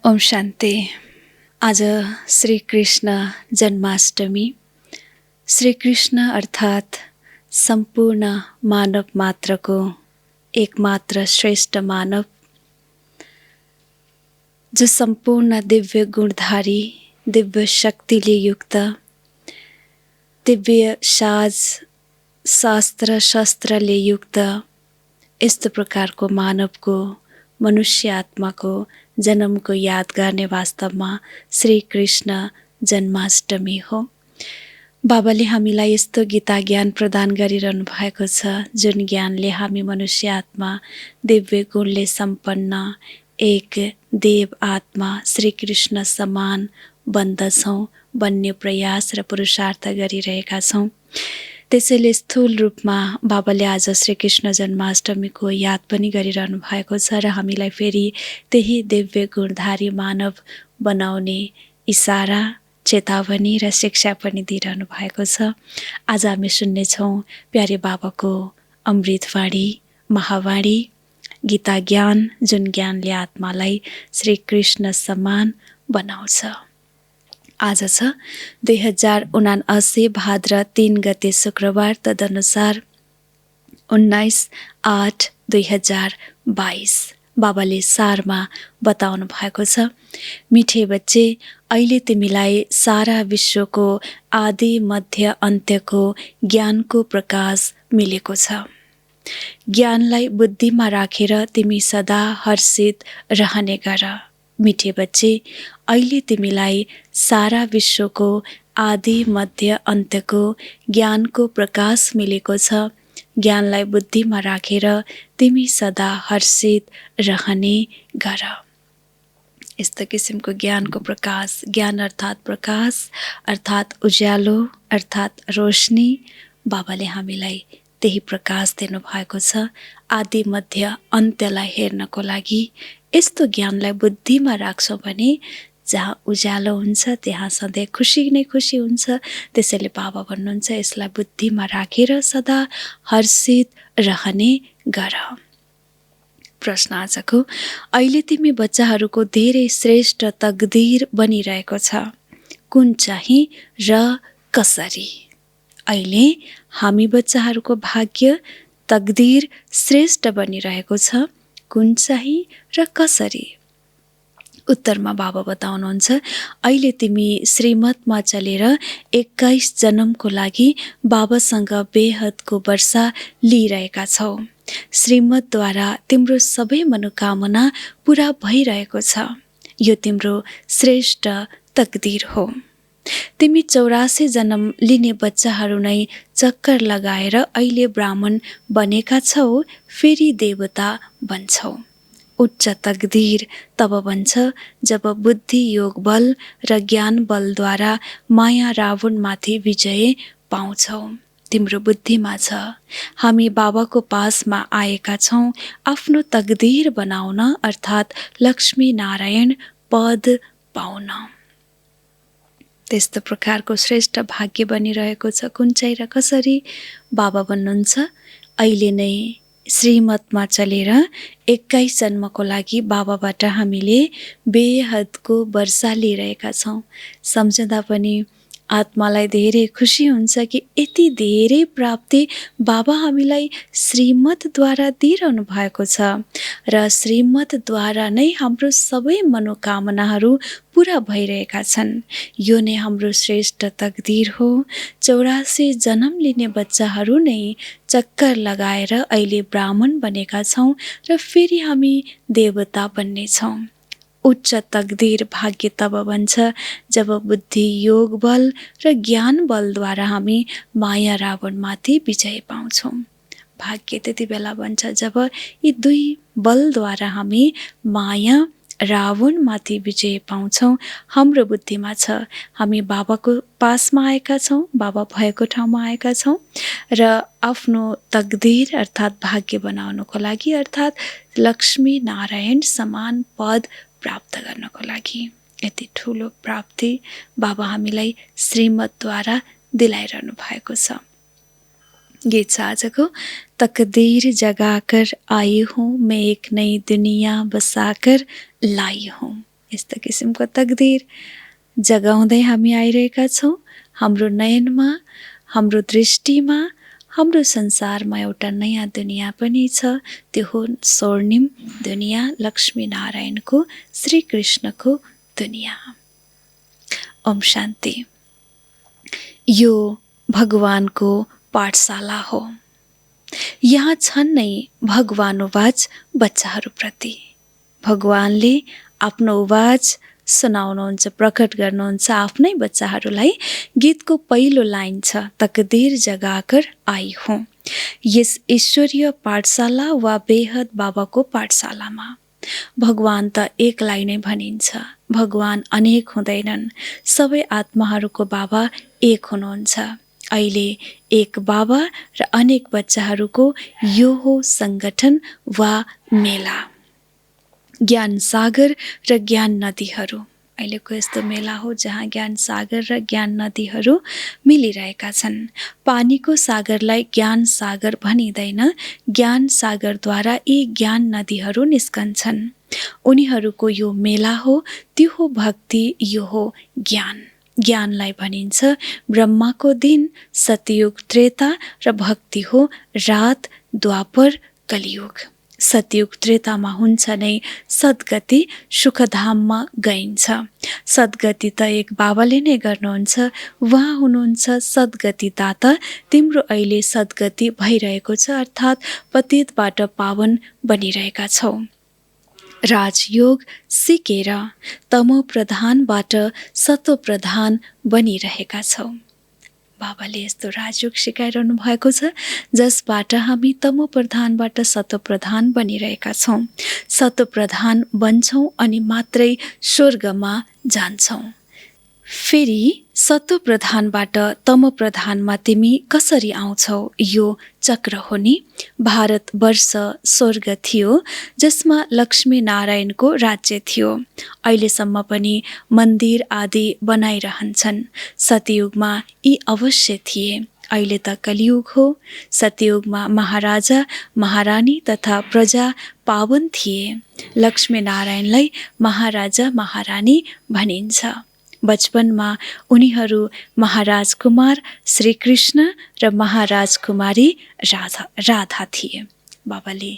ओम शान्ति। आज श्री कृष्ण जन्माष्टमी। श्री कृष्ण अर्थात् सम्पूर्ण मानव मात्रको एकमात्र श्रेष्ठ मानव, जो सम्पूर्ण दिव्य गुणधारी, दिव्य शक्तिले युक्त, दिव्य साज शास्त्र शस्त्रले युक्त यस्तो प्रकारको मानवको, मनुष्य आत्माको जन्मको याद गर्ने वास्तवमा श्री कृष्ण जन्माष्टमी हो। बाबाले हामीलाई यस्तो गीता ज्ञान प्रदान गरिरहनु भएको छ, जुन ज्ञानले हामी मनुष्य आत्मा दिव्य गुणले सम्पन्न एक देव आत्मा श्री कृष्ण समान बन्दछौँ बन्ने प्रयास र पुरुषार्थ गरिरहेका छौँ। त्यसैले स्थूल रूपमा बाबाले आज श्री कृष्ण जन्माष्टमीको याद पनि गरिरहनु भएको छ र हामीलाई फेरि त्यही दिव्य गुणधारी मानव बनाउने इशारा, चेतावनी र शिक्षा पनि दिइरहनु भएको छ। आज हामी सुन्नेछौँ प्यारे बाबाको अमृतवाणी, महावाणी, गीता ज्ञान, जुन ज्ञानले आत्मालाई श्री कृष्ण समान बनाउँछ। आज छ 2079 भाद्र 3 गते शुक्रबार, तदनुसार 19/8/2022। बाबाले सारमा बताउनु भएको छ, मिठे बच्चे, अहिले तिमीलाई सारा विश्वको आदि मध्य अन्त्यको ज्ञानको प्रकाश मिलेको छ। ज्ञानलाई बुद्धिमा राखेर तिमी सदा हर्षित रहने गर। मिठे बच्चे, अहिले तिमीलाई सारा विश्वको आदि मध्य अन्त्यको ज्ञानको प्रकाश मिलेको छ। ज्ञानलाई बुद्धिमा राखेर तिमी सदा हर्षित रहने गर। यस्तो किसिमको ज्ञानको प्रकाश, ज्ञान अर्थात् प्रकाश अर्थात् उज्यालो अर्थात् रोशनी, बाबाले हामीलाई त्यही प्रकाश दिनुभएको छ। आदि मध्य अन्त्यलाई हेर्नको लागि यस्तो ज्ञानलाई बुद्धिमा राख्छौँ भने जहाँ उज्यालो हुन्छ त्यहाँ सधैँ खुसी नै खुसी हुन्छ। त्यसैले बाबा भन्नुहुन्छ यसलाई बुद्धिमा राखेर सदा हर्षित रहने गर। प्रश्न आजको, अहिले तिमी बच्चाहरूको धेरै श्रेष्ठ तकदीर बनिरहेको छ, कुन चाहिँ र कसरी? अहिले हामी बच्चाहरूको भाग्य तकदीर श्रेष्ठ बनिरहेको छ, कुन चाहिँ र कसरी? उत्तरमा बाबा बताउनुहुन्छ, अहिले तिमी श्रीमतमा चलेर 21 जन्मको लागि बाबासँग बेहदको वर्षा लिइरहेका छौ। श्रीमतद्वारा तिम्रो सबै मनोकामना पूरा भइरहेको छ। यो तिम्रो श्रेष्ठ तकदीर हो। तिमी 84 जन्म लिने बच्चाहरू नै चक्कर लगाएर अहिले ब्राह्मण बनेका छौ, फेरि देवता बन्छौ। उच्च तकदीर तब बन्छ जब बुद्धि योग बल र ज्ञान बलद्वारा माया रावणमाथि विजय पाउँछौ। तिम्रो बुद्धिमा छ, हामी बाबाको पासमा आएका छौँ आफ्नो तकदीर बनाउन अर्थात् लक्ष्मी नारायण पद पाउन। त्यस्तो प्रकारको श्रेष्ठ भाग्य बनिरहेको छ, कुन चाहिँ र कसरी? बाबा भन्नुहुन्छ, अहिले नै श्रीमतमा चलेर 21 जन्मको लागि बाबाबाट हामीले बेहदको वर्षा लिइरहेका छौँ। सम्झँदा पनि आत्मालाई धेरै खुसी हुन्छ कि यति धेरै प्राप्ति बाबा हामीलाई श्रीमतद्वारा दिइरहनु भएको छ र श्रीमतद्वारा नै हाम्रो सबै मनोकामनाहरू पूरा भइरहेका छन्। यो नै हाम्रो श्रेष्ठ तकदीर हो। 84 जन्म लिने बच्चाहरू नै चक्कर लगाएर अहिले ब्राह्मण बनेका छौँ र फेरि हामी देवता बन्नेछौँ। उच्च तकदीर भाग्य तब बन्छ जब बुद्धि योग बल र ज्ञान बलद्वारा हामी माया रावणमाथि विजय पाउँछौँ। भाग्य त्यति बेला बन्छ जब यी दुई बलद्वारा हामी माया रावणमाथि विजय पाउँछौँ। हाम्रो बुद्धिमा छ, हामी बाबाको पासमा आएका छौँ, बाबा भएको ठाउँमा आएका छौँ र आफ्नो तकदीर अर्थात् भाग्य बनाउनको लागि अर्थात् लक्ष्मी नारायण समान पद प्राप्त गर्नको लागि। यति ठुलो प्राप्ति बाबा हामीलाई श्रीमतद्वारा दिलाइरहनु भएको छ। गीत छ आजको, तकदीर जगाकर आई हूँ मैं एक नई दुनिया बसाकर लाई हूँ। यस्तो किसिमको तकदिर जगाउँदै हामी आइरहेका छौँ। हाम्रो नयनमा, हाम्रो दृष्टिमा, हाम्रो संसारमा एउटा नयाँ दुनियाँ पनि छ। त्यो हो स्वर्णिम दुनियाँ, लक्ष्मीनारायणको, श्रीकृष्णको दुनियाँ। ओम शान्ति। यो भगवानको पाठशाला हो। यहाँ छन् नै भगवानुवाच बच्चाहरूप्रति। भगवानले आफ्नो उवाच सुनाउनुहुन्छ, प्रकट गर्नुहुन्छ आफ्नै बच्चाहरूलाई। गीतको पहिलो लाइन छ, तकदीर जगाकर आई हूँ। यस ईश्वरीय पाठशाला वा बेहद बाबाको पाठशालामा भगवान त एकलाई नै भनिन्छ। भगवान अनेक हुँदैनन्। सबै आत्माहरूको बाबा एक हुनुहुन्छ। अहिले एक बाबा र अनेक बच्चाहरूको यो हो सङ्गठन वा मेला। ज्ञान सागर र ज्ञान नदीहरू, अहिलेको यस्तो मेला हो जहाँ ज्ञान सागर र ज्ञान नदीहरू मिलिरहेका छन्। पानीको सागरलाई ज्ञान सागर भनिँदैन। ज्ञान सागरद्वारा यी ज्ञान नदीहरू निस्कन्छन्। उनीहरूको यो मेला हो। त्यो हो भक्ति, यो हो ज्ञान। ज्ञानलाई भनिन्छ ब्रह्माको दिन, सतयुग, त्रेता र भक्ति हो रात, द्वापर, कलियुग। सतयुग त्रेतामा हुन्छ नै सद्गति, सुखधाममा गइन्छ। सद्गति त एक बाबाले नै गर्नुहुन्छ। उहाँ हुनुहुन्छ सद्गतिदाता। तिम्रो अहिले सद्गति भइरहेको छ, अर्थात् पतितबाट पावन बनिरहेका छौ। राजयोग सिकेर तमो प्रधानबाट सतो प्रधान बनिरहेका छौ। बाबाले यस्तो राजयोग सिकाइरहनु भएको छ जसबाट हामी तमो प्रधानबाट सतो प्रधान बनिरहेका छौँ। सतो प्रधान बन्छौँ अनि मात्रै स्वर्गमा जान्छौँ। फेरि सतो प्रधानबाट तमो प्रधानमा तिमी कसरी आउँछौ? यो चक्र हो नि। भारतवर्ष स्वर्ग थियो जसमा लक्ष्मी नारायणको राज्य थियो। अहिलेसम्म पनि मन्दिर आदि बनाइरहन्छन्। सतयुगमा यी अवश्य थिए। अहिले त कलियुग हो। सतयुगमा महाराजा महारानी तथा प्रजा पावन थिए। लक्ष्मी नारायणलाई महाराजा महारानी भनिन्छ। बचपनमा उनीहरू महाराज कुमार श्रीकृष्ण र महाराज कुमारी राधा थिए। बाबाले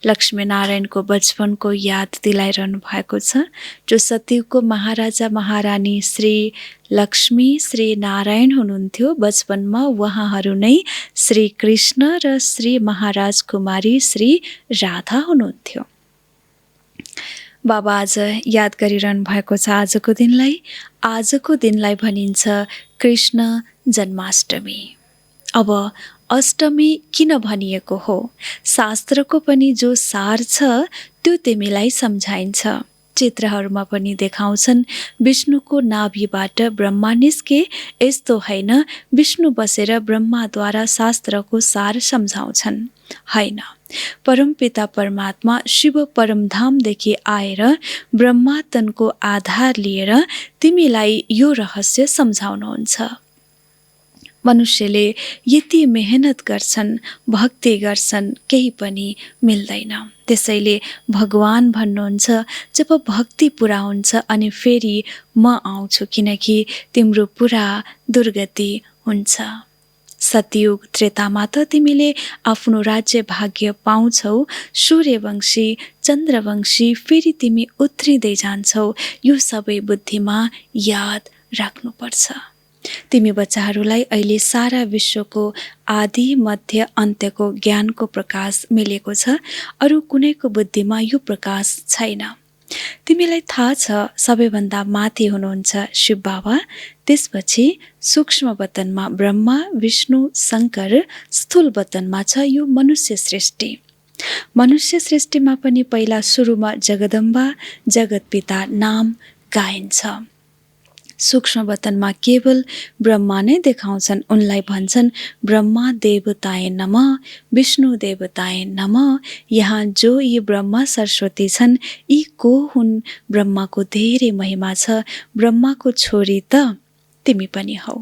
लक्ष्मीनारायणको बचपनको याद दिलाइरहनु भएको छ। जो सतयुगको महाराजा महारानी श्री लक्ष्मी श्री नारायण हुनुहुन्थ्यो, बचपनमा उहाँहरू नै श्री कृष्ण र श्री महाराज कुमारी श्री राधा हुनुहुन्थ्यो। बाबा आज याद गरिरहनु भएको छ आजको दिनलाई। आजको दिनलाई भनिन्छ कृष्ण जन्माष्टमी। अब अष्टमी किन भनिएको हो? शास्त्रको पनि जो सार छ त्यो तिमीलाई सम्झाइन्छ। चित्रहरूमा पनि देखाउँछन् विष्णुको नाभिबाट ब्रह्मा निस्के। यस्तो होइन विष्णु बसेर ब्रह्माद्वारा शास्त्रको सार सम्झाउँछन्, होइन। परमपिता परमात्मा शिव परमधामदेखि आएर ब्रह्मातनको आधार लिएर तिमीलाई यो रहस्य सम्झाउनुहुन्छ। मनुष्यले यति मेहनत गर्छन्, भक्ति गर्छन्, केही पनि मिल्दैन। त्यसैले भगवान भन्नुहुन्छ जब भक्ति पुरा हुन्छ अनि फेरि म आउँछु, किनकि तिम्रो पुरा दुर्गति हुन्छ। सतयुग त्रेतामा त तिमीले आफ्नो राज्य भाग्य पाउँछौ। सूर्यवंशी चन्द्रवंशी फेरि तिमी उत्रिँदै जान्छौ। यो सबै बुद्धिमा याद राख्नुपर्छ। तिमी बच्चाहरूलाई अहिले सारा विश्वको आदि मध्य अन्त्यको ज्ञानको प्रकाश मिलेको छ। अरू कुनैको बुद्धिमा यो प्रकाश छैन। तिमीलाई थाहा छ सबैभन्दा माथि हुनुहुन्छ शिव बाबा, त्यसपछि सूक्ष्म वतनमा ब्रह्मा विष्णु शङ्कर, स्थूल वतनमा छ यो मनुष्य सृष्टि। मनुष्य सृष्टिमा पनि पहिला सुरुमा जगदम्बा जगतपिता नाम गाइन्छ। सूक्ष्म वतनमा केवल ब्रह्मा नै देखाउँछन्। उनलाई भन्छन् ब्रह्मा देवताय नमः, विष्णु देवताय नमः। यहाँ जो यी ब्रह्मा सरस्वती छन् यी को हुन्? ब्रह्माको धेरै महिमा छ। ब्रह्माको छोरी त तिमी पनि हौ।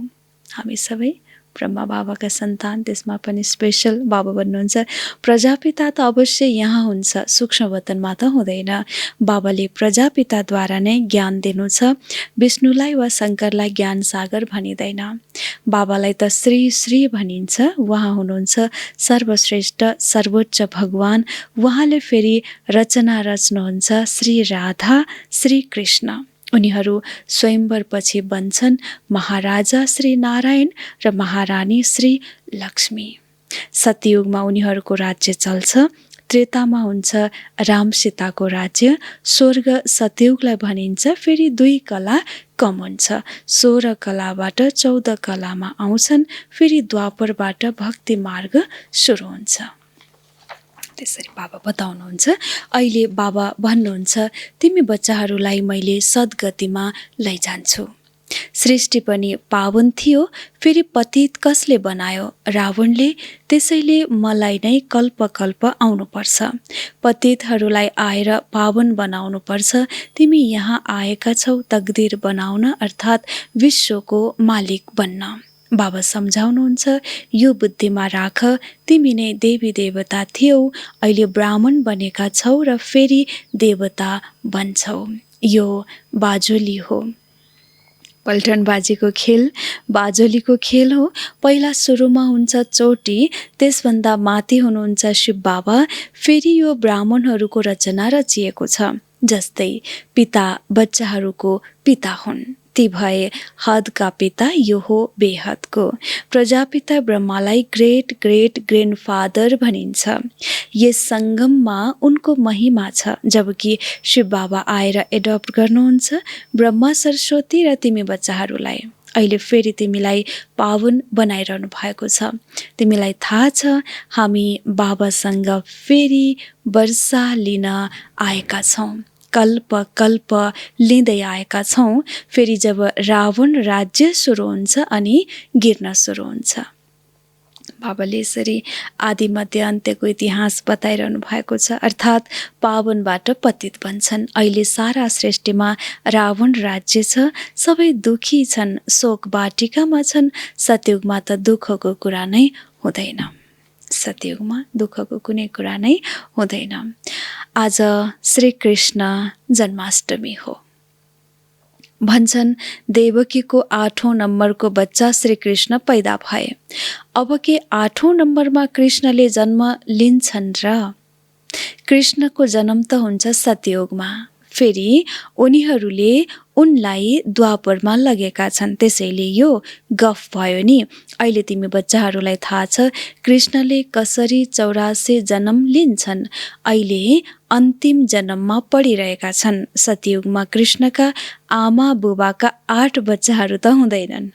हामी सबै ब्रह्मा बाबाका सन्तान, त्यसमा पनि स्पेशल बाबा भन्नुहुन्छ। प्रजापिता त अवश्य यहाँ हुन्छ, सूक्ष्म वतनमा त हुँदैन। बाबाले प्रजापिताद्वारा नै ज्ञान दिनु छ। विष्णुलाई वा शङ्करलाई ज्ञान सागर भनिँदैन। बाबालाई त श्री श्री भनिन्छ। उहाँ हुनुहुन्छ सर्वश्रेष्ठ सर्वोच्च भगवान। उहाँले फेरि रचना रच्नुहुन्छ श्री राधा श्री कृष्ण। उनीहरू स्वयंवरपछि बन्छन् महाराजा श्री नारायण र महारानी श्री लक्ष्मी। सतयुगमा उनीहरूको राज्य चल्छ। त्रेतामा हुन्छ राम सीताको राज्य। स्वर्ग सतयुगलाई भनिन्छ। फेरि 2 कला कम हुन्छ। 16 कलाबाट 14 कलामा आउँछन्। फेरि द्वापरबाट भक्ति मार्ग सुरु हुन्छ। त्यसरी बाबा बताउनुहुन्छ। अहिले बाबा भन्नुहुन्छ, तिमी बच्चाहरूलाई मैले सद्गतिमा लैजान्छु। सृष्टि पनि पावन थियो, फेरि पतित कसले बनायो? रावणले। त्यसैले मलाई नै कल्प कल्प आउनुपर्छ। पतितहरूलाई आएर पावन बनाउनुपर्छ। तिमी यहाँ आएका छौ तकदिर बनाउन, अर्थात् विश्वको मालिक बन्न। बाबा सम्झाउनुहुन्छ, यो बुद्धिमा राख, तिमी नै देवी देवता थियौ, अहिले ब्राह्मण बनेका छौ र फेरि देवता बन्छौ। यो बाजोली हो। पल्टनबाजीको खेल बाजोलीको खेल हो। पहिला सुरुमा हुन्छ चोटी, त्यसभन्दा माथि हुनुहुन्छ शिव बाबा। फेरि यो ब्राह्मणहरूको रचना रचिएको छ। जस्तै पिता बच्चाहरूको पिता हुन्, ती भए हदका पिता, यो हो बेहदको। प्रजापिता ब्रह्मालाई ग्रेट ग्रेट ग्रेन्डफादर भनिन्छ। यस सङ्गममा उनको महिमा छ। जबकि शिव बाबा आएर एडप्ट गर्नुहुन्छ ब्रह्मा सरस्वती र तिमी बच्चाहरूलाई। अहिले फेरि तिमीलाई पावन बनाइरहनु भएको छ। तिमीलाई थाहा छ हामी बाबासँग फेरि वर्षा लिन आएका छौँ, कल्प कल्प लिँदै आएका छौँ। फेरि जब रावण राज्य सुरु हुन्छ अनि गिर्न सुरु हुन्छ। बाबाले यसरी आदि मध्य अन्त्यको इतिहास बताइरहनु भएको छ। अर्थात् पावनबाट पतित बन्छन्। अहिले सारा सृष्टिमा रावण राज्य छ। सबै दुखी छन्, शोक बाटिकामा छन्। सतयुगमा त दुःखको कुरा नै हुँदैन। सतयुगमा दुःखको कुनै कुरा नै हुँदैन। आज श्री कृष्ण जन्माष्टमी हो। भन्छन् देवकीको 8औं नम्बरको बच्चा श्री कृष्ण पैदा भए। अब के 8औं नम्बरमा कृष्णले जन्म लिन्छन् र? कृष्णको जन्म त हुन्छ सतयुगमा। फेरि उनीहरूले उनलाई द्वापरमा लगेका छन्। त्यसैले यो गफ भयो नि। अहिले तिमी बच्चाहरूलाई थाहा छ कृष्णले कसरी 84 जन्म लिन्छन्। अहिले अन्तिम जन्ममा पढिरहेका छन्। सतयुगमा कृष्णका आमा बुबाका 8 बच्चाहरू त हुँदैनन्।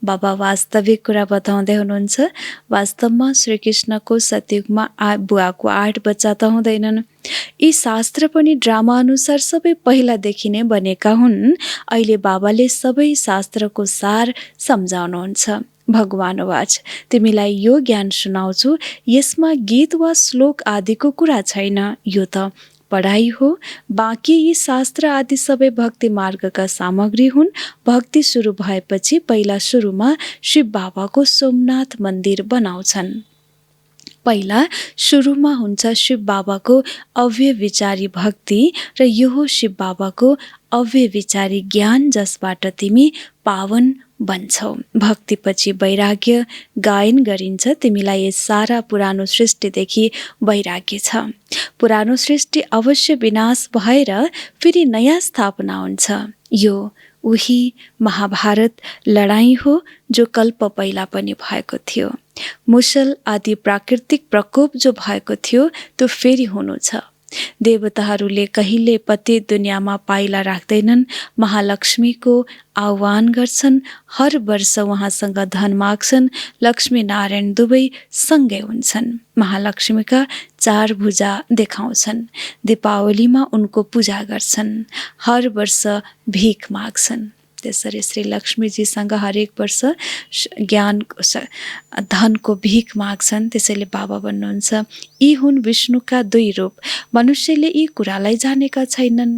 बाबा वास्तविक कुरा बताउँदै हुनुहुन्छ। वास्तवमा श्रीकृष्णको सतयुगमा बुवाको 8 बच्चा त हुँदैनन्। यी शास्त्र पनि ड्रामा अनुसार सबै पहिलादेखि नै बनेका हुन्। अहिले बाबाले सबै शास्त्रको सार सम्झाउनुहुन्छ। भगवानवाच, तिमीलाई यो ज्ञान सुनाउँछु, यसमा गीत वा श्लोक आदिको कुरा छैन। यो त पढाइ हो। बाँकी यी शास्त्र आदि सबै भक्ति मार्गका सामग्री हुन्। भक्ति सुरु भएपछि पहिला सुरुमा शिव बाबाको सोमनाथ मन्दिर बनाउँछन्। पहिला सुरुमा हुन्छ शिव बाबाको अव्यविचारी भक्ति र यो हो शिव बाबाको अव्यविचारी ज्ञान, जसबाट तिमी पावन बन्छौ। भक्तिपछि वैराग्य गायन गरिन्छ। तिमीलाई यस सारा पुरानो सृष्टिदेखि वैराग्य छ। पुरानो सृष्टि अवश्य विनाश भएर फेरि नयाँ स्थापना हुन्छ। यो उही महाभारत लडाईँ हो जो कल्प पहिला पनि भएको थियो। मुसल आदि प्राकृतिक प्रकोप जो भएको थियो त्यो फेरि हुनु छ। देवताहरूले कहिले पतित दुनियाँमा पाइला राख्दैनन्। महालक्ष्मीको आह्वान गर्छन्। हर वर्ष उहाँसँग धन माग्छन्। लक्ष्मी नारायण दुवै सँगै हुन्छन्। महालक्ष्मीका 4 भुजा देखाउँछन्। दीपावलीमा उनको पूजा गर्छन्। हर वर्ष भीख माग्छन्। त्यसरी श्री लक्ष्मीजीसँग हरेक वर्ष ज्ञान धनको भीख माग्छन्। त्यसैले बाबा भन्नुहुन्छ यी हुन् विष्णुका 2 रूप। मनुष्यले यी कुरालाई जानेका छैनन्।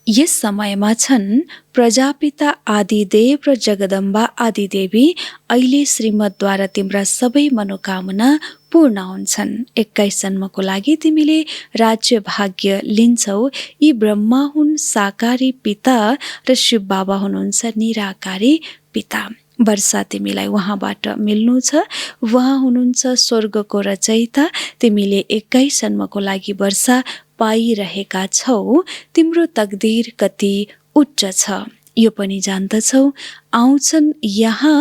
यस समयमा छन् प्रजापिता आदिदेव र जगदम्बा आदिदेवी। अहिले श्रीमतद्वारा तिम्रा सबै मनोकामना पूर्ण हुन्छन्। 21 जन्मको लागि तिमीले राज्य भाग्य लिन्छौ। यी ब्रह्मा हुन् साकारी पिता र शिव बाबा हुनुहुन्छ निराकारी पिता। वर्षा तिमीलाई उहाँबाट मिल्नु छ। उहाँ हुनुहुन्छ स्वर्गको रचयिता। तिमीले 21 जन्मको लागि वर्षा पाइरहेका छौ। तिम्रो तकदीर कति उच्च छ यो पनि जान्दछौ। आउँछन् यहाँ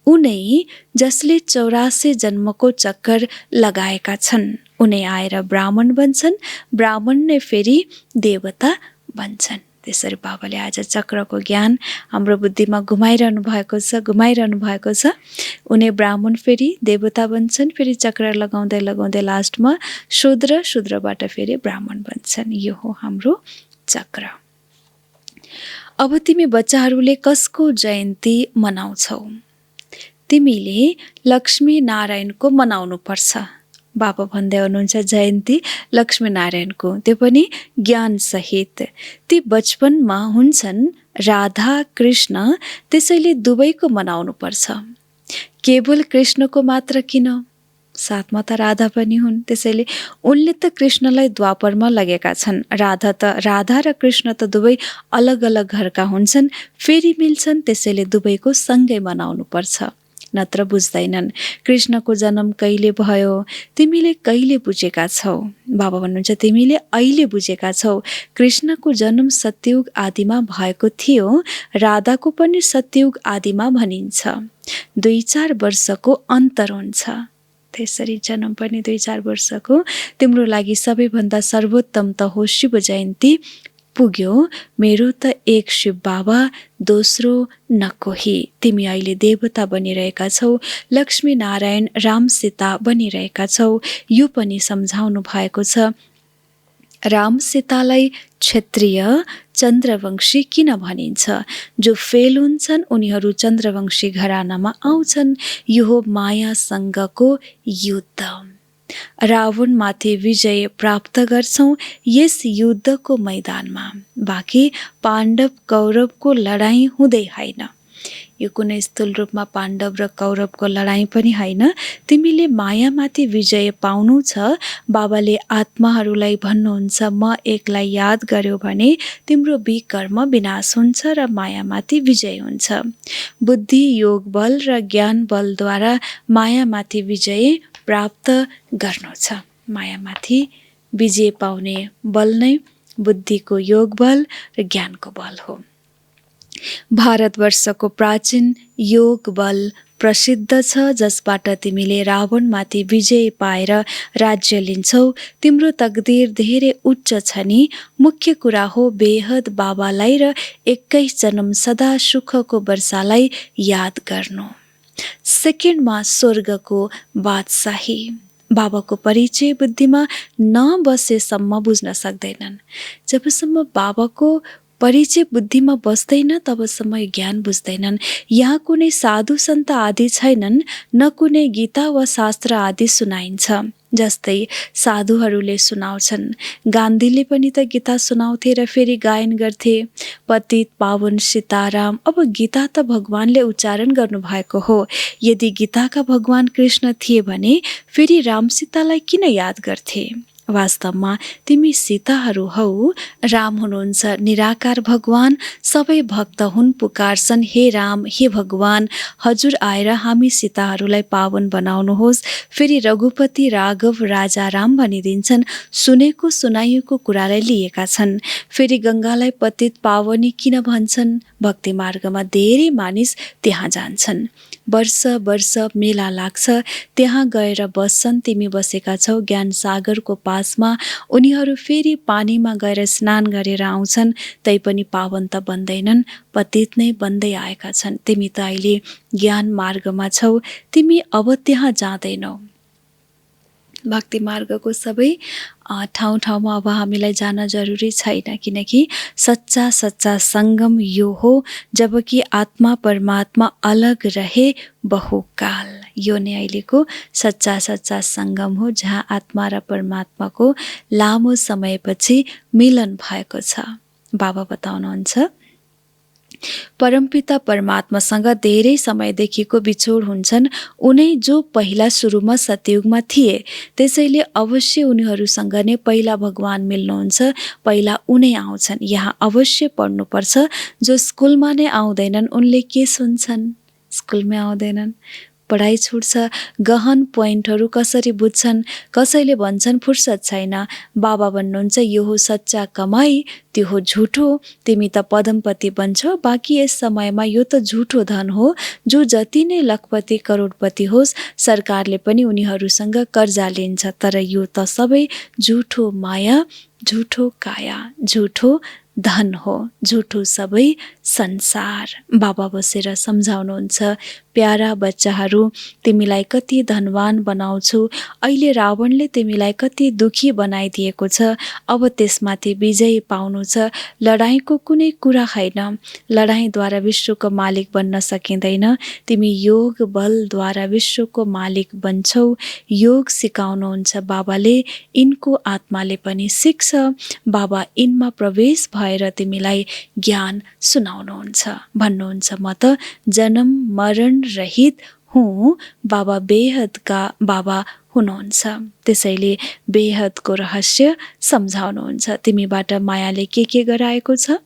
उनै जसले 84 जन्मको चक्कर लगाएका छन्। उनै आएर ब्राह्मण बन्छन्। ब्राह्मण नै फेरि देवता बन्छन्। त्यसरी बाबाले आज चक्रको ज्ञान हाम्रो बुद्धिमा घुमाइरहनु भएको छ। उनी ब्राह्मण फेरि देवता बन्छन्, फेरि चक्र लगाउँदै लगाउँदै लास्टमा शूद्रबाट फेरि ब्राह्मण बन्छन्। यो हो हाम्रो चक्र। अब तिमी बच्चाहरूले कसको जयन्ती मनाउँछौ? तिमीले लक्ष्मी नारायणको मनाउनु पर्छ। बाबा भन्दै हुनुहुन्छ जयन्ती लक्ष्मी नारायणको, त्यो पनि ज्ञान सहित। ती बचपनमा हुन्छन् राधा कृष्ण, त्यसैले दुवैको मनाउनु पर्छ। केवल कृष्णको मात्र किन? साथमा त राधा पनि हुन्। त्यसैले उनले त कृष्णलाई द्वापरमा लगेका छन्। राधा र कृष्ण त दुवै अलग अलग घरका हुन्छन्, फेरि मिल्छन्। त्यसैले दुवैको सँगै मनाउनु पर्छ, नत्र बुझ्दैनन्। कृष्णको जन्म कहिले भयो तिमीले कहिले बुझेका छौ? बाबा भन्नुहुन्छ तिमीले अहिले बुझेका छौ। कृष्णको जन्म सत्ययुग आदिमा भएको थियो। राधाको पनि सत्ययुग आदिमा भनिन्छ। 2-4 वर्षको अन्तर हुन्छ। त्यसरी जन्म पनि 2-4 वर्षको। तिम्रो लागि सबैभन्दा सर्वोत्तम त हो शिव जयन्ती पुग्यो। मेरो त एक शिव बाबा, दोस्रो न कोही। तिमी अहिले देवता बनिरहेका छौ, लक्ष्मी नारायण राम सीता बनिरहेका छौ। यो पनि सम्झाउनु भएको छ। राम सीतालाई क्षत्रिय चन्द्रवंशी किन भनिन्छ? जो फेल हुन्छन् उनीहरू चन्द्रवंशी घरानामा आउँछन्। यो हो मायासँगको युद्ध। रावणमाथि विजय प्राप्त गर्छौं यस युद्धको मैदानमा। बाँकी पाण्डव कौरवको लडाईँ हुँदै होइन। यो कुनै स्थूल रूपमा पाण्डव र कौरवको लडाईँ पनि होइन। तिमीले मायामाथि विजय पाउनु छ। बाबाले आत्माहरूलाई भन्नुहुन्छ म एकलाई याद गर्यो भने तिम्रो विकर्म विनाश हुन्छ र मायामाथि विजय हुन्छ। बुद्धि योग बल र ज्ञान बलद्वारा मायामाथि विजय प्राप्त गर्नु छ। मायामाथि विजय पाउने बल नै बुद्धिको योग बल र ज्ञानको बल हो। भारतवर्षको प्राचीन योग बल प्रसिद्ध छ, जसबाट तिमीले रावणमाथि विजय पाएर राज्य लिन्छौ। तिम्रो तकदीर धेरै उच्च छ नि। मुख्य कुरा हो बेहद बाबालाई र 21 जन्म सदा सुखको वर्षालाई याद गर्नु। सेकेन्डमा स्वर्गको बादशाही। बाबाको परिचय बुद्धिमा नबसेसम्म बुझ्न सक्दैनन्। जबसम्म बाबाको परिचय बुद्धिमा बस्दैन तबसम्म ज्ञान बुझ्दैनन्। यहाँ कुनै साधु सन्त आदि छैनन्, न कुनै गीता वा शास्त्र आदि सुनाइन्छ। जस्तै साधुहरूले सुनाउँछन्। गान्धीले पनि त गीता सुनाउँथे र फेरि गायन गर्थे, पतित पावन सीताराम। अब गीता त भगवानले उच्चारण गर्नुभएको हो। यदि गीताका भगवान कृष्ण थिए भने फेरि राम सीतालाई किन याद गर्थे? वास्तवमा तिमी सीताहरू हौ। राम हुनुहुन्छ निराकार भगवान। सबै भक्त हुन् पुकार्छन् हे राम हे भगवान, हजुर आएर हामी सीताहरूलाई पावन बनाउनुहोस्। फेरि रघुपति राघव राजा राम भनिदिन्छन्। सुनेको सुनाइएको कुरालाई लिएका छन्। फेरि गङ्गालाई पतित पावनी किन भन्छन्? भक्ति मार्गमा धेरै मानिस त्यहाँ जान्छन्। वर्ष मेला लाग्छ, त्यहाँ गएर बस्छन्। तिमी बसेका छौ ज्ञान सागरको पासमा। उनीहरू फेरि पानीमा गएर स्नान गरेर आउँछन्, तैपनि पावन त बन्दैनन्, पतित नै बन्दै आएका छन्। तिमी त अहिले ज्ञान मार्गमा छौ, तिमी अब त्यहाँ जाँदैनौ। भक्ति मार्गको सबै ठाउँमा अब हामीलाई जान जरुरी छैन, किनकि सच्चा सङ्गम यो हो जबकि आत्मा परमात्मा अलग रहे बहुकाल। यो नै अहिलेको सच्चा सङ्गम हो, जहाँ आत्मा र परमात्माको लामो समयपछि मिलन भएको छ। बाबा बताउनुहुन्छ, परमपिता परमात्मासँग धेरै समयदेखिको बिछोड हुन्छन् उनै जो पहिला सुरुमा सतयुगमा थिए, त्यसैले अवश्य उनीहरूसँग नै पहिला भगवान मिल्नुहुन्छ, पहिला उनै आउँछन्। यहाँ अवश्य पढ्नुपर्छ। जो स्कुलमा नै आउँदैनन् उनले के सुन्छन्? स्कुलमै आउँदैनन्, पढाइ छुट्छ। गहन पोइन्टहरू कसरी बुझ्छन्? कसैले भन्छन् फुर्सद छैन। बाबा भन्नुहुन्छ यो हो सच्चा कमाई, त्यो हो झुठो। तिमी त पदमपति बन्छौ, बाँकी यस समयमा यो त झुठो धन हो। जो जति नै लखपति करोडपति होस्, सरकारले पनि उनीहरूसँग कर्जा लिन्छ, तर यो त सबै झुठो माया, झुठो काया, झुठो धन हो, झुठो सबै संसार। बाबा बसेर सम्झाउनुहुन्छ, प्यारा बच्चाहरू, तिमीलाई कति धनवान बनाउँछु। अहिले रावणले तिमीलाई कति दुखी बनाइदिएको छ। अब त्यसमाथि विजय पाउनु छ। लडाईँको कुनै कुरा छैन। लडाईँद्वारा विश्वको मालिक बन्न सकिँदैन। तिमी योग बलद्वारा विश्वको मालिक बन्छौ। योग सिकाउनुहुन्छ बाबाले, यिनको आत्माले पनि सिक्छ। बाबा यिनमा प्रवेश भएर तिमीलाई ज्ञान सुनाउनुहुन्छ। भन्नुहुन्छ, म त जन्म मरण रहित हुँ। बाबा बेहदका बाबा हुनुहुन्छ, त्यसैले बेहदको रहस्य सम्झाउनुहुन्छ। तिमीबाट मायाले के गराएको छ?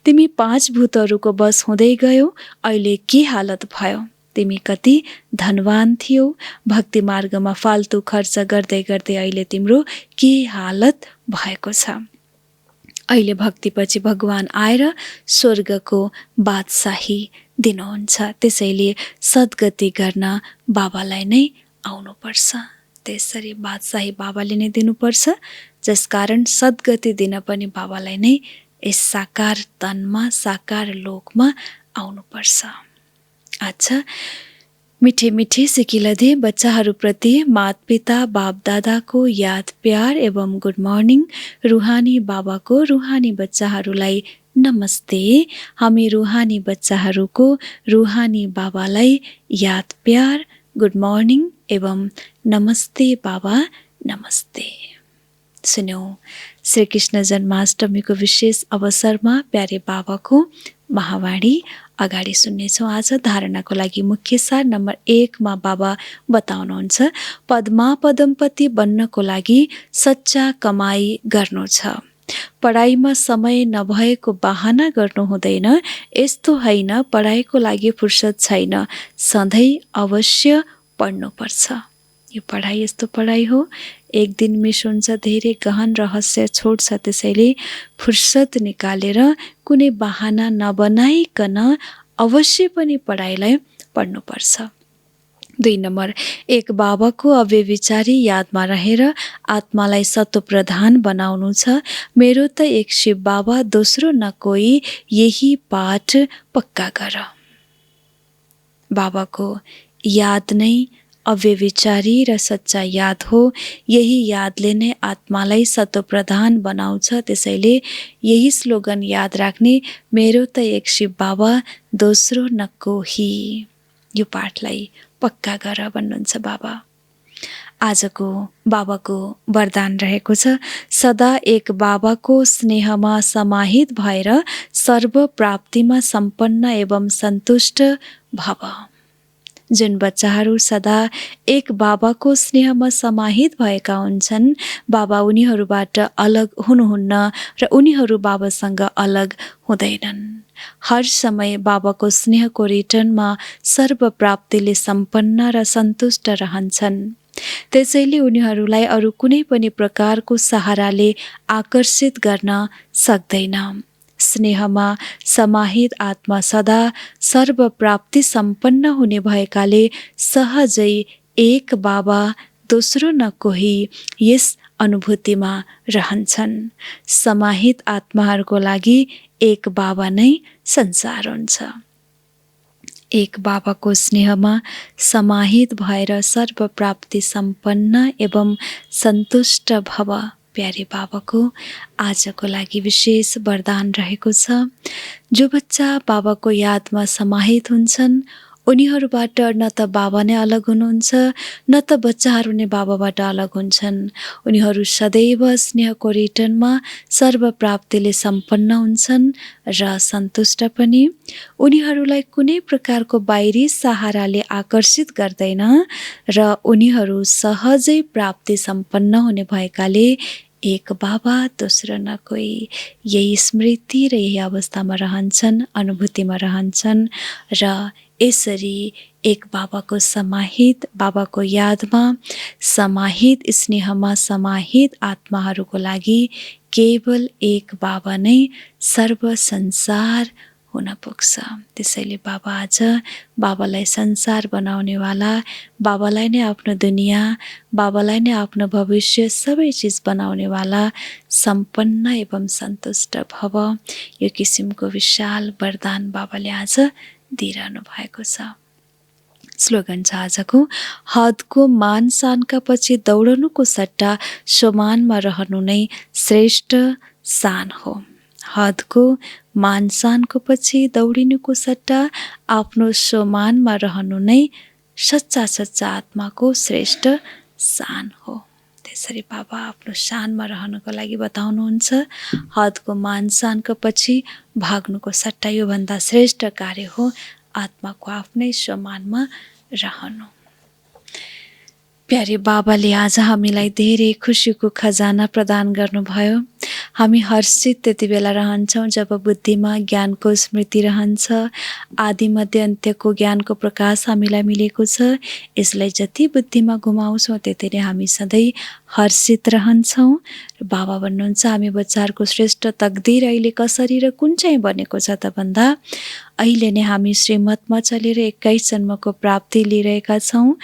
तिमी 5 भूतहरूको बस हुँदै गयौ, अहिले के हालत भयो? तिमी कति धनवान थियौ, भक्ति मार्गमा फाल्तु खर्च गर्दै गर्दै अहिले तिम्रो के हालत भएको छ? अहिले भक्तिपछि भगवान आएर स्वर्गको बादशाही दिनुहुन्छ। त्यसैले सद्गति गर्न बाबालाई नै आउनुपर्छ। त्यसरी बादशाही बाबाले नै दिनुपर्छ, जसकारण सद्गति दिन पनि बाबालाई नै यस साकार तनमा, साकार लोकमा आउनुपर्छ। अच्छा, मिठे मिठे सिकिलधे बच्चाहरूप्रति माता-पिता बाप-दादाको याद प्यार एवं गुड मर्निङ। रुहानी बाबाको रुहानी बच्चाहरूलाई नमस्ते। हामी रुहानी बच्चाहरूको रुहानी बाबालाई याद प्यार, गुड मर्निङ एवं नमस्ते बाबा, नमस्ते। सुन्यौं श्री कृष्ण जन्माष्टमीको विशेष अवसरमा प्यारे बाबाको महावाणी। अगाडि सुन्नेछौँ आज धारणाको लागि मुख्य सार नम्बर 1 मा बाबा बताउनुहुन्छ, पदमा पदमपति बन्नको लागि सच्चा कमाई गर्नु छ। पढाइमा समय नभएको बहाना गर्नु हुँदैन। यस्तो होइन पढाइको लागि फुर्सद छैन, सधैँ अवश्य पढ्नुपर्छ। यो पढाइ यस्तो पढाइ हो, एक दिन मिस हुन्छ, धेरै गहन रहस्य छोड्छ। त्यसैले फुर्सद निकालेर कुनै बहाना नबनाइकन अवश्य पनि पढाइलाई पढ्नुपर्छ। 2 नम्बर, एक बाबाको अव्यभिचारी यादमा रहेर आत्मालाई सत्वप्रधान बनाउनु छ। मेरो त एक शिव बाबा, दोस्रो न कोही, यही पाठ पक्का गर। बाबाको याद नै अव्यभिचारी र सच्चा याद हो। यही यादले नै आत्मालाई सत्वप्रधान बनाउँछ। त्यसैले यही स्लोगन याद राख्ने, मेरो त एक शिव बाबा, दोस्रो न कोही। यो पाठलाई पक्का गर भन्नुहुन्छ बाबा। आजको बाबाको वरदान रहेको छ, सदा एक बाबाको स्नेहमा समाहित भएर सर्व प्राप्तिमा सम्पन्न एवं सन्तुष्ट भव। जुन बच्चाहरू सदा एक बाबाको स्नेहमा समाहित भएका हुन्छन्, बाबा उनीहरूबाट अलग हुनुहुन्न र उनीहरू बाबासँग अलग हुँदैनन्। हर समय बाबाको स्नेहको रिटर्नमा सर्व प्राप्तिले सम्पन्न र सन्तुष्ट रहन्छन्। त्यसैले उनीहरूलाई अरू कुनै पनि प्रकारको सहाराले आकर्षित गर्न सक्दैन। स्नेहमा समाहित आत्मा सदा सर्व प्राप्ति सम्पन्न हुने भएकाले सहजै एक बाबा, दोस्रो न कोही यस अनुभूतिमा रहन्छन्। समाहित आत्माहरूको लागि एक बाबा नै संसार हुन्छ। एक बाबाको स्नेहमा समाहित भएर सर्व प्राप्ति सम्पन्न एवं सन्तुष्ट भव। प्यारे बाबाको आजको लागि विशेष वरदान रहेको छ। जो बच्चा बाबाको यादमा समाहित हुन्छन् उनीहरूबाट न त बाबा नै अलग हुनुहुन्छ, न त बच्चाहरू नै बाबाबाट अलग हुन्छन्। उनीहरू सदैव स्नेहको रिटर्नमा सर्वप्राप्तिले सम्पन्न हुन्छन् र सन्तुष्ट पनि। उनीहरूलाई कुनै प्रकारको बाहिरी सहाराले आकर्षित गर्दैन र उनीहरू सहजै प्राप्ति सम्पन्न हुने भएकाले एक बाबा दोस्रो न कोही, यही स्मृति र यही अवस्थामा रहन्छन्, अनुभूतिमा रहन्छन् र यसरी एक बाबाको समाहित, बाबाको यादमा समाहित, स्नेहमा समाहित आत्माहरूको लागि केवल एक बाबा नै सर्व संसार हुन पुग्छ। त्यसैले बाबा आज बाबालाई संसार बनाउनेवाला, बाबालाई नै आफ्नो दुनियाँ, बाबालाई नै आफ्नो भविष्य सबै चिज बनाउनेवाला सम्पन्न एवं सन्तुष्ट भव, यो किसिमको विशाल वरदान बाबाले आज दिइरहनु भएको छ। स्लोगन छ आजको, हदको मान सानका पछि दौडनुको सट्टा स्वमानमा रहनु नै श्रेष्ठ शान हो। हदको मान सानको पछि दौडिनुको सट्टा आफ्नो स्वमानमा रहनु नै सच्चा सच्चा आत्माको श्रेष्ठ शान हो। त्यसरी बाबा आफ्नो शानमा रहनको लागि बताउनुहुन्छ, हदको मान सानको पछि भाग्नुको सट्टा योभन्दा श्रेष्ठ कार्य हो आत्माको आफ्नै स्वमानमा रहनु। प्यारे बाबाले आज हामीलाई धेरै खुसीको खजाना प्रदान गर्नुभयो। हामी हर्षित त्यति बेला रहन्छौँ जब बुद्धिमा ज्ञानको स्मृति रहन्छ, आदि मध्य अन्त्यको ज्ञानको प्रकाश हामीलाई मिलेको छ। यसलाई जति बुद्धिमा घुमाउँछौँ त्यति नै हामी सधैँ हर्षित रहन्छौँ। बाबा भन्नुहुन्छ, हामी बच्चाहरूको श्रेष्ठ तकदिर अहिले कसरी र कुन चाहिँ बनेको छ त भन्दा, अहिले नै हामी श्रीमतमा चलेर 21 जन्मको प्राप्ति लिइरहेका छौँ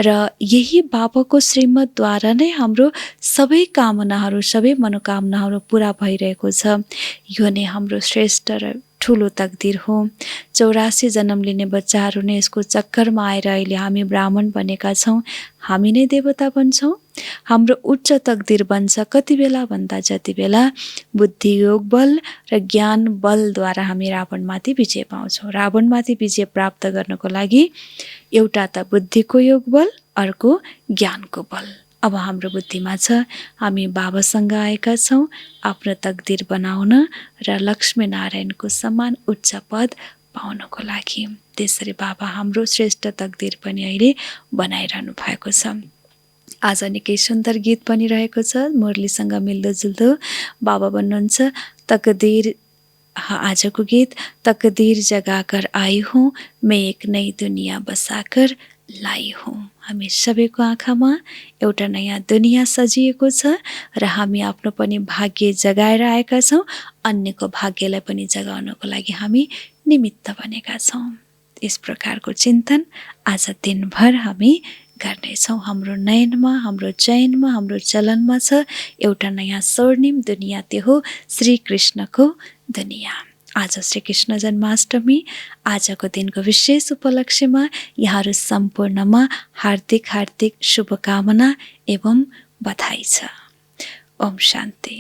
र यही बाबाको श्रीमतद्वारा नै हाम्रो सबै कामनाहरू, सबै मनोकामनाहरू पुरा भइरहेको छ। यो नै हाम्रो श्रेष्ठ र ठुलो तकदिर हो। 84 जन्म लिने बच्चाहरू नै यसको चक्करमा आएर अहिले हामी ब्राह्मण बनेका छौँ। हामी नै देवता बन्छौँ। हाम्रो उच्च तकदिर बन्छ कति बेला भन्दा, जति बेला बुद्धि योग बल र ज्ञान बलद्वारा हामी रावणमाथि विजय पाउँछौँ। रावणमाथि विजय प्राप्त गर्नको लागि एउटा त बुद्धिको योग बल, अर्को ज्ञानको बल। अब हाम्रो बुद्धिमा छ, हामी बाबासँग आएका छौँ आफ्नो तकदिर बनाउन र लक्ष्मीनारायणको समान उच्च पद पाउनको लागि। त्यसरी बाबा हाम्रो श्रेष्ठ तकदिर पनि अहिले बनाइरहनु भएको छ। आज निकै सुन्दर गीत पनि रहेको छ, मुरलीसँग मिल्दोजुल्दो। बाबा भन्नुहुन्छ, तकदीर, आजको गीत, तकदीर जगाकर आई हूँ मैं एक नई दुनिया बसाकर लाई हूँ। हामी सबैको आँखामा एउटा नयाँ दुनिया सजिएको छ र हामी आफ्नो पनि भाग्य जगाएर आएका छौँ। अन्यको भाग्यलाई पनि जगाउनको लागि हामी निमित्त बनेका छौँ। यस प्रकारको चिन्तन आज दिनभर हामी गर्नेछौँ। हाम्रो नयनमा, हाम्रो चयनमा, हाम्रो चलनमा छ एउटा नयाँ स्वर्णिम दुनिया, त्यो हो श्रीकृष्णको दुनिया। आज श्रीकृष्ण जन्माष्टमी, आजको दिनको विशेष उपलक्ष्यमा यहाँहरू सम्पूर्णमा हार्दिक हार्दिक शुभकामना एवं बधाई छ। ओम शान्ति।